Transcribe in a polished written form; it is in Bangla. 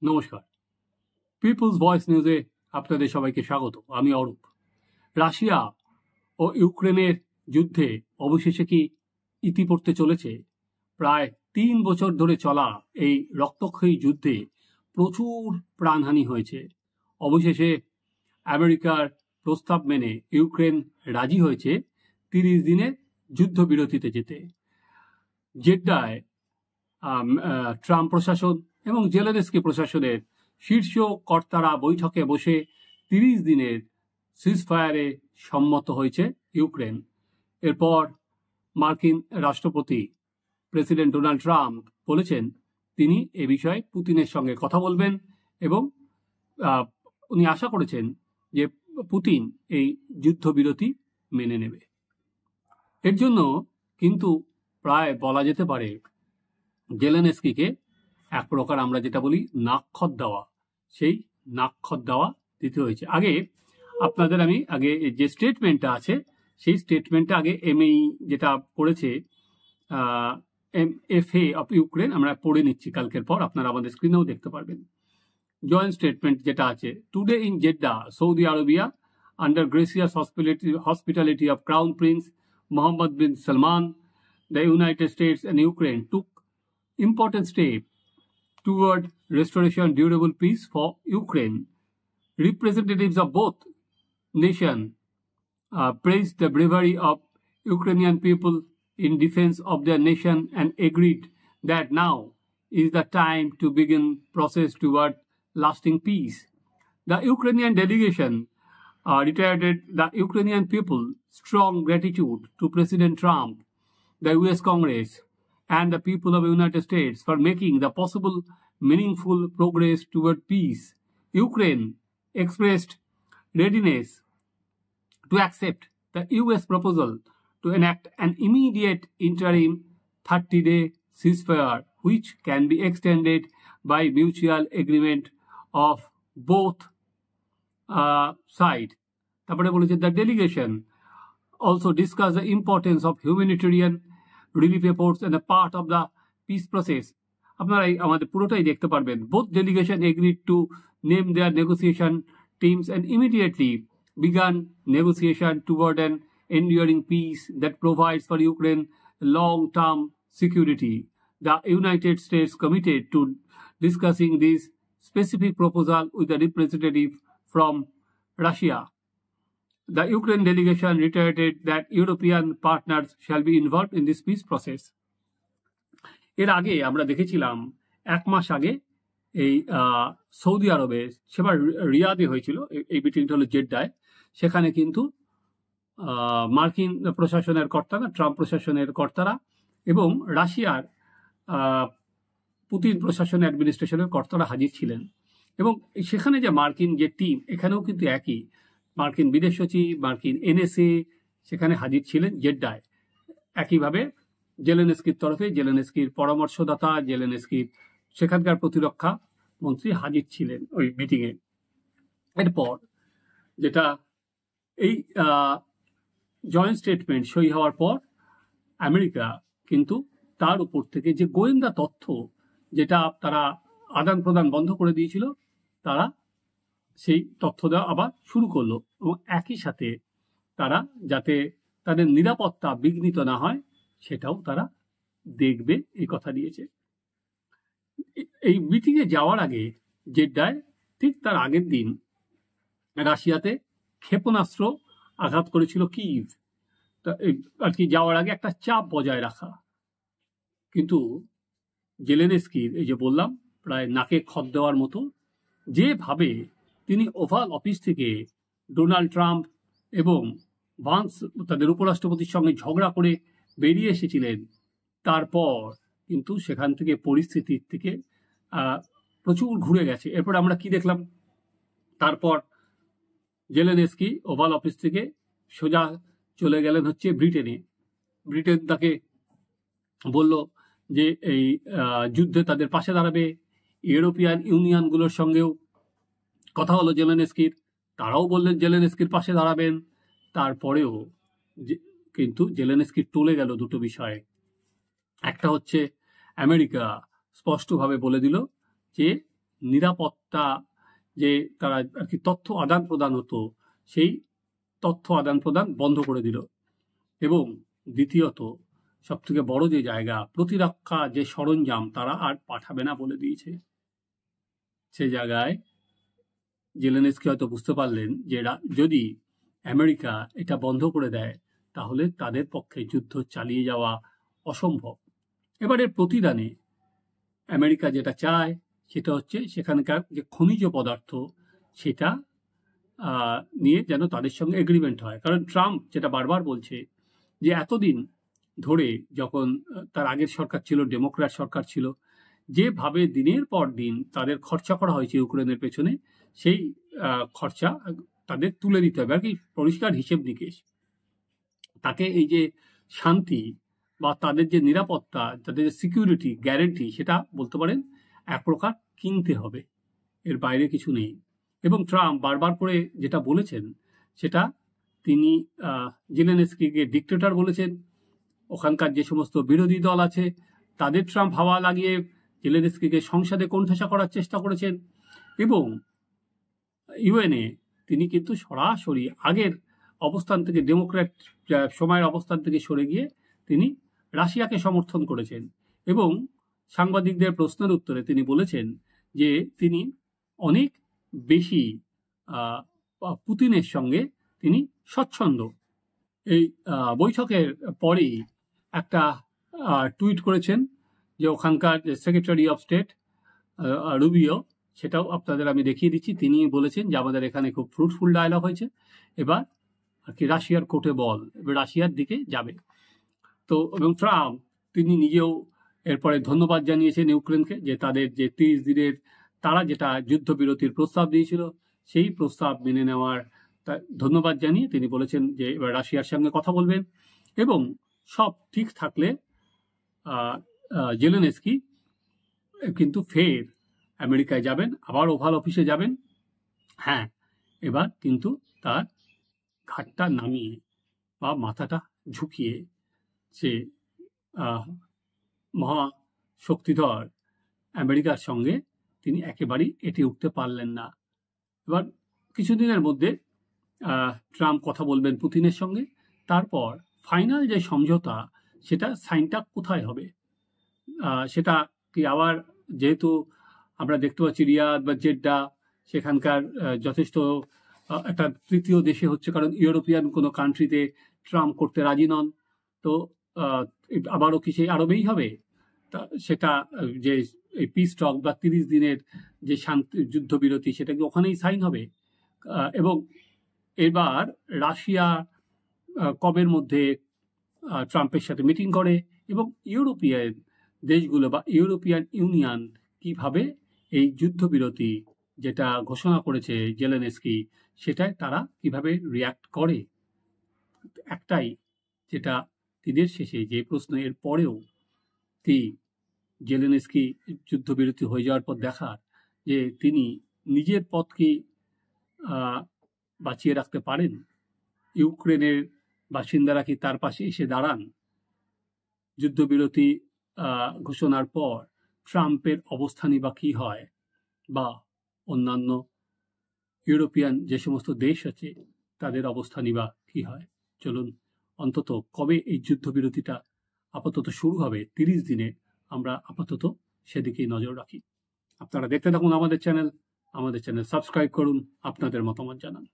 নমস্কার, পিপলস ভয়েস নিউজে আপনাদের সবাইকে স্বাগত। আমি অরূপ। রাশিয়া ও ইউক্রেনের যুদ্ধে অবশেষে কি ইতি পড়তে চলেছে? প্রায় 3 বছর ধরে চলা এই রক্তক্ষয়ী যুদ্ধে প্রচুর প্রাণহানি হয়েছে। অবশেষে আমেরিকার প্রস্তাব মেনে ইউক্রেন রাজি হয়েছে 30 দিনের যুদ্ধবিরতিতে যেতে। জেড্ডায় ট্রাম্প প্রশাসন এবং জেলেনস্কি প্রশাসনের শীর্ষ কর্তারা বৈঠকে বসে 30 দিনের সিজফায়ারে সম্মত হয়েছে ইউক্রেন। এরপর মার্কিন রাষ্ট্রপতি প্রেসিডেন্ট ডোনাল্ড ট্রাম্প বলেছেন তিনি এ বিষয়ে পুতিনের সঙ্গে কথা বলবেন এবং উনি আশা করেছেন যে পুতিন এই যুদ্ধবিরতি মেনে নেবে। এর জন্য কিন্তু প্রায় বলা যেতে পারে জেলেনস্কিকে এক প্রকার আমরা যেটা বলি নাকখত দেওয়া, সেই নাকখত দেওয়া দিতে হয়েছে। আগে আপনাদের আমি যে স্টেটমেন্টটা আছে সেই স্টেটমেন্টটা আগে এমএই যেটা করেছে এফএ অফ ইউক্রেন আমরা পড়ে নিচ্ছি কালকের পর, আপনারা আমাদের স্ক্রিনেও দেখতে পারবেন। জয়েন্ট স্টেটমেন্ট যেটা আছে, today in Jeddah Saudi Arabia under gracious hospitality of crown prince Mohammed bin Salman, the United States and Ukraine took important step toward restoration durable peace for Ukraine. Representatives of both nations praised the bravery of Ukrainian people in defense of their nation and agreed that now is the time to begin process toward lasting peace. The Ukrainian delegation reiterated the Ukrainian people's strong gratitude to President Trump, the US Congress, and the people of the United States for making the possible meaningful progress toward peace. Ukraine expressed readiness to accept the US proposal to enact an immediate interim 30-day ceasefire, which can be extended by mutual agreement of both sides. The delegation also discussed the importance of humanitarian relief efforts and a part of the peace process. আপনারা আমাদের পুরোটাই দেখতে পারবেন। Both delegation agreed to name their negotiation teams and immediately began negotiation toward an enduring peace that provides for Ukraine long-term security. The United States committed to discussing this specific proposal with the representative from Russia. The Ukraine delegation reiterated that European partners shall be involved in this peace process. এর আগে আমরা দেখেছিলাম 1 মাস আগে এই সৌদি আরবে, সেবার রিয়াদে হয়েছিল, এই মিটিংটা হলো জেড্ডায়। সেখানে কিন্তু মার্কিন প্রশাসনের কর্তারা, ট্রাম্প প্রশাসনের কর্তারা এবং রাশিয়ার পুতিন প্রশাসন অ্যাডমিনিস্ট্রেশনের কর্তারা হাজির ছিলেন। এবং সেখানে যে মার্কিন যে টিম, এখানেও কিন্তু একই মার্কিন বিদেশ সচিব, মার্কিন এনএসএ সেখানে হাজির ছিলেন জেড্ডায়। একইভাবে জেলেনস্কির তরফে জেলেনস্কির পরামর্শদাতা, জেলেনস্কির সেখানকার প্রতিরক্ষা মন্ত্রী হাজির ছিলেন ওই মিটিংয়ে। এরপর যেটা এই জয়েন্ট স্টেটমেন্ট সই হওয়ার পর আমেরিকা কিন্তু তার উপর থেকে যে গোয়েন্দা তথ্য যেটা তারা আদান প্রদান বন্ধ করে দিয়েছিল, তারা সেই তথ্য দেওয়া আবার শুরু করলো এবং একই সাথে তারা যাতে তাদের নিরাপত্তা বিঘ্নিত না হয় সেটাও তারা দেখবে এই কথা দিয়েছে। এই মিটিংয়ে যাওয়ার আগে জেড্ডায় ঠিক তার আগের দিন রাশিয়াতে ক্ষেপণাস্ত্র আঘাত করেছিল কিভ। আর কি যাওয়ার আগে একটা চাপ বজায় রাখা। কিন্তু জেলেনস্কির এই যে বললাম প্রায় নাকে খত দেওয়ার মতো যেভাবে তিনি ওভাল অফিস থেকে ডোনাল্ড ট্রাম্প এবং ভান্স তাদের উপরাষ্ট্রপতির সঙ্গে ঝগড়া করে বেরিয়ে এসেছিলেন, তারপর কিন্তু সেখান থেকে পরিস্থিতির থেকে প্রচুর ঘুরে গেছে। এরপর আমরা কি দেখলাম, তারপর জেলেনস্কি ওভাল অফিস থেকে সোজা চলে গেলেন হচ্ছে ব্রিটেনে। ব্রিটেন তাকে বলল যে এই যুদ্ধে তাদের পাশে দাঁড়াবে। ইউরোপিয়ান ইউনিয়নগুলোর সঙ্গেও কথা হলো জেলেনস্কির, তারাও বললেন জেলেনস্কির পাশে দাঁড়াবেন। তারপরেও কিন্তু জেলেনস্কি টলে গেল দুটো বিষয়ে। একটা হচ্ছে আমেরিকা স্পষ্টভাবে বলে দিল যে নিরাপত্তা যে তারা আর কি তথ্য আদান প্রদান হতো, সেই তথ্য আদান প্রদান বন্ধ করে দিল। এবং দ্বিতীয়ত সবথেকে বড় যে জায়গা, প্রতিরক্ষা যে সরঞ্জাম তারা আর পাঠাবে না বলে দিয়েছে। সে জায়গায় জেলেনস্কি হয়তো বুঝতে পারলেন যে যদি আমেরিকা এটা বন্ধ করে দেয় তাহলে তাদের পক্ষে যুদ্ধ চালিয়ে যাওয়া অসম্ভব। এবারের প্রতিদানে আমেরিকা যেটা চায় সেটা হচ্ছে সেখানকার যে খনিজ পদার্থ সেটা নিয়ে যেন তাদের সঙ্গে এগ্রিমেন্ট হয়। কারণ ট্রাম্প যেটা বারবার বলছে যে এতদিন ধরে যখন তার আগের সরকার ছিল, ডেমোক্র্যাট সরকার ছিল, যেভাবে দিনের পর দিন তাদের খরচা করা হয়েছে ইউক্রেনের পেছনে, সেই খরচা তাদের তুলে দিতে হবে আর কি, পরিষ্কার হিসেব নিকেশ। তাকে এই যে শান্তি বা তাদের যে নিরাপত্তা, তাদের যে সিকিউরিটি গ্যারেন্টি, সেটা বলতে পারেন এক প্রকার কিনতে হবে, এর বাইরে কিছু নেই। এবং ট্রাম্প বারবার করে যেটা বলেছেন সেটা তিনি জেলেনস্কিকে ডিক্টেটর বলেছেন। ওখানকার যে সমস্ত বিরোধী দল আছে তাদের ট্রাম্প হাওয়া লাগিয়ে জেলেনস্কিকে সংসদে কোণঠাসা করার চেষ্টা করেছেন। এবং ইউএনএ তিনি কিন্তু সরাসরি আগের অবস্থান থেকে, ডেমোক্র্যাট সময়ের অবস্থান থেকে সরে গিয়ে তিনি রাশিয়াকে সমর্থন করেছেন। এবং সাংবাদিকদের প্রশ্নের উত্তরে তিনি বলেছেন যে তিনি অনেক বেশি পুতিনের সঙ্গে তিনি স্বচ্ছন্দ। এই বৈঠকের পরেই একটা টুইট করেছেন যে ওখানকার সেক্রেটারি অফ স্টেট রুবিও, সেটাও আপনাদের আমি দেখিয়ে দিচ্ছি। তিনি বলেছেন যে আমাদের এখানে খুব ফ্রুটফুল ডায়ালগ হয়েছে, এবার আর কি রাশিয়ার কোর্টে বল, এবার রাশিয়ার দিকে যাবে। তো এবং ট্রাম্প তিনি নিজেও এরপরে ধন্যবাদ জানিয়েছেন ইউক্রেনকে, যে তাদের যে 30 দিনের তারা যেটা যুদ্ধবিরতির প্রস্তাব দিয়েছিল সেই প্রস্তাব মেনে নেওয়ার ধন্যবাদ জানিয়ে তিনি বলেছেন যে এবার রাশিয়ার সঙ্গে কথা বলবেন। এবং সব ঠিক থাকলে জেলেনস্কি কিন্তু ফের আমেরিকায় যাবেন, আবার ওভাল অফিসে যাবেন। হ্যাঁ, এবার কিন্তু তার ঘাটটা নামিয়ে বা মাথাটা ঝুঁকিয়ে সে মহা শক্তিধর আমেরিকার সঙ্গে তিনি একেবারেই এটে উঠতে পারলেন না। এবার কিছুদিনের মধ্যে ট্রাম্প কথা বলবেন পুতিনের সঙ্গে, তারপর ফাইনাল যে সমঝোতা সেটা সাইনটা কোথায় হবে সেটা কি আবার, যেহেতু আমরা দেখতে পাচ্ছি রিয়াদ বা জেড্ডা সেখানকার যথেষ্ট একটা তৃতীয় দেশে হচ্ছে, কারণ ইউরোপিয়ান কোনো কান্ট্রিতে ট্রাম্প করতে রাজি নন, তো আবারও কি সেই আরবেই হবে? সেটা যে এই পিস টক বা 30 দিনের যে শান্তি যুদ্ধবিরতি সেটা কি ওখানেই সাইন হবে? এবং এবার রাশিয়া কবের মধ্যে ট্রাম্পের সাথে মিটিং করে, এবং ইউরোপিয়ান দেশগুলো বা ইউরোপিয়ান ইউনিয়ন কিভাবে এই যুদ্ধবিরতি যেটা ঘোষণা করেছে জেলেনস্কি সেটায় তারা কিভাবে রিয়াক্ট করে। একটাই যেটা দিনের শেষে যে প্রশ্ন, এর পরেও কি জেলেনস্কি যুদ্ধবিরতি হয়ে যাওয়ার পর দেখার যে তিনি নিজের পথকে বাঁচিয়ে রাখতে পারেন, ইউক্রেনের বাসিন্দারা কি তার পাশে এসে দাঁড়ান, যুদ্ধবিরতি ঘোষণার পর ট্রাম্পের অবস্থানই বা কি হয়, বা অন্যান্য ইউরোপিয়ান যে সমস্ত দেশ আছে তাদের অবস্থানই বা কি হয়। চলুন অন্তত কবে এই যুদ্ধবিরতিটা আপাতত শুরু হবে 30 দিনে, আমরা আপাতত সেদিকেই নজর রাখি। আপনারা দেখতে থাকুন আমাদের চ্যানেল সাবস্ক্রাইব করুন, আপনাদের মতামত জানান।